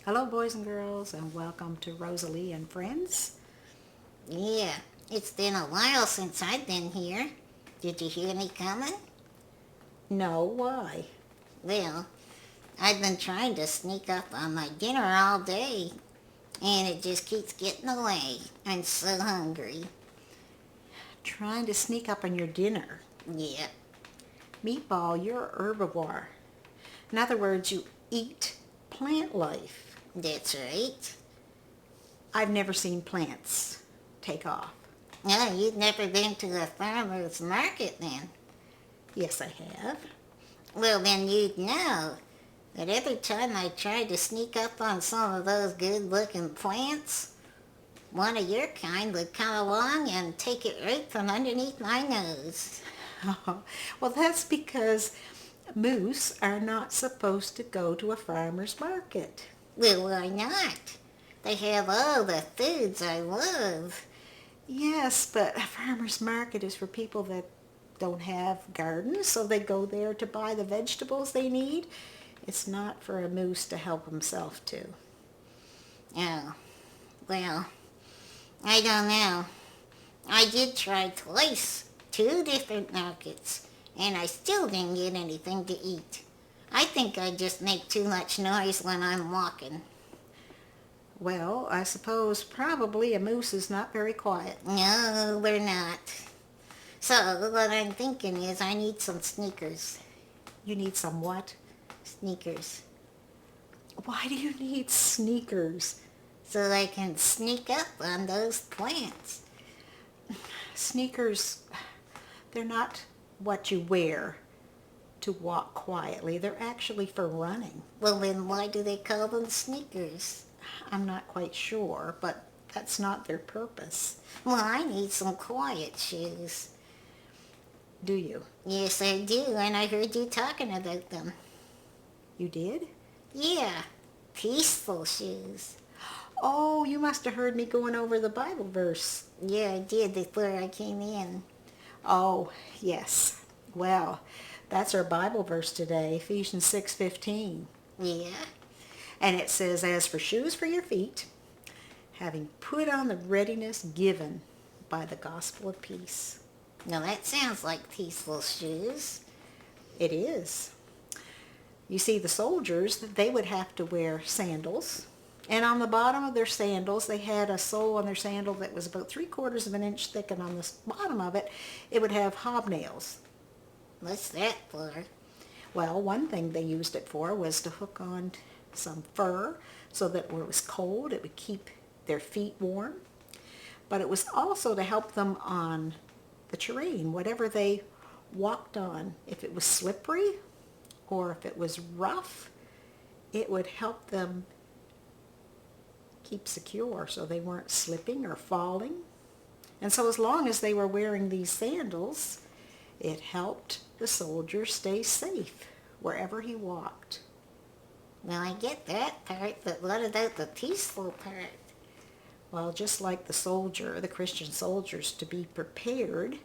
Hello, boys and girls, and welcome to Rosa-Leigh and Friends. Yeah, it's been a while since I've been here. Did you hear me coming? No, why? Well, I've been trying to sneak up on my dinner all day, and it just keeps getting away. I'm so hungry. Trying to sneak up on your dinner. Yeah, Meatball, you're a herbivore. In other words, you eat plant life. that's right. I've never seen plants take off. No, you've never been to a farmer's market then. Yes, I have. Well, then you'd know that every time I tried to sneak up on some of those good-looking plants, one of your kind would come along and take it right from underneath my nose. Well, that's because moose are not supposed to go to a farmer's market. Well, why not? They have all the foods I love. Yes, but a farmer's market is for people that don't have gardens, so they go there to buy the vegetables they need. It's not for a moose to help himself to. Oh, well, I don't know. I did try twice, two different markets, and I still didn't get anything to eat. I think I just make too much noise when I'm walking. Well, I suppose probably a moose is not very quiet. No, we're not. So what I'm thinking is I need some sneakers. You need some what? Sneakers. Why do you need sneakers? So I can sneak up on those plants. Sneakers, they're not what you wear to walk quietly. They're actually for running. Well, then why do they call them sneakers? I'm not quite sure, but that's not their purpose. Well, I need some quiet shoes. Do you? Yes, I do, and I heard you talking about them. You did? Yeah, peaceful shoes. Oh, you must have heard me going over the Bible verse. Yeah, I did before I came in. Oh, yes. Well, that's our Bible verse today, Ephesians 6:15. Yeah? And it says, "As for shoes for your feet, having put on the readiness given by the gospel of peace." Now that sounds like peaceful shoes. It is. You see, the soldiers, they would have to wear sandals. And on the bottom of their sandals, they had a sole on their sandal that was about 3/4 of an inch thick. And on the bottom of it, it would have hobnails. What's that for? Well, one thing they used it for was to hook on some fur so that when it was cold, it would keep their feet warm. But it was also to help them on the terrain, whatever they walked on. If it was slippery or if it was rough, it would help them keep secure so they weren't slipping or falling. And so as long as they were wearing these sandals, it helped the soldier stay safe wherever he walked. Well, I get that part, but what about the peaceful part? Well, just like the soldier, the Christian soldiers, to be prepared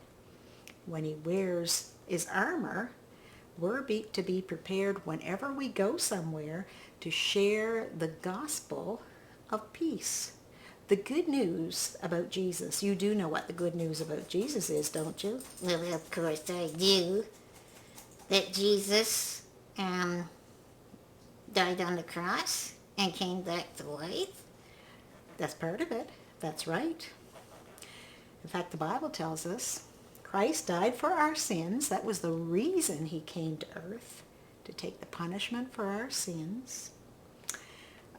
when he wears his armor, we're to be prepared whenever we go somewhere to share the gospel of peace. The good news about Jesus. You do know what the good news about Jesus is, don't you? Well, of course I do. That Jesus died on the cross and came back to life. That's part of it. That's right. In fact, the Bible tells us Christ died for our sins. That was the reason he came to earth, to take the punishment for our sins,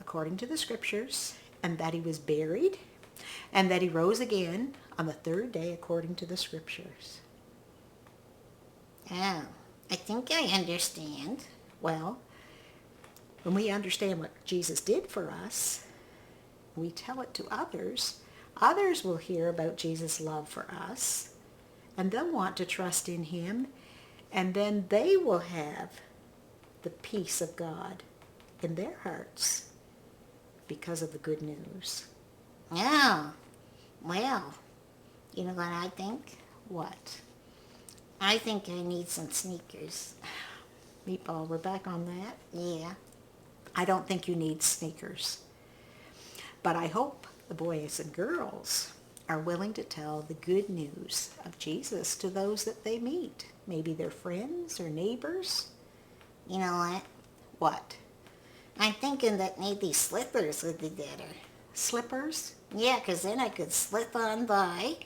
according to the scriptures, and that he was buried, and that he rose again on the third day, according to the scriptures. Oh, I think I understand. Well, when we understand what Jesus did for us, we tell it to others. Others will hear about Jesus' love for us, and they'll want to trust in him, and then they will have the peace of God in their hearts because of the good news. Oh, well, you know what I think? What? I think I need some sneakers. Meatball, we're back on that. Yeah. I don't think you need sneakers. But I hope the boys and girls are willing to tell the good news of Jesus to those that they meet. Maybe their friends or neighbors. You know what? What? I'm thinking that maybe slippers would be better. Slippers? Yeah, 'cause then I could slip on by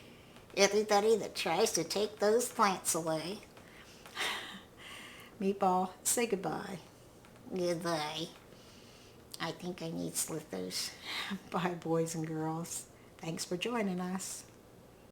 everybody that tries to take those plants away. Meatball, say goodbye. Goodbye. I think I need slippers. Bye, boys and girls. Thanks for joining us.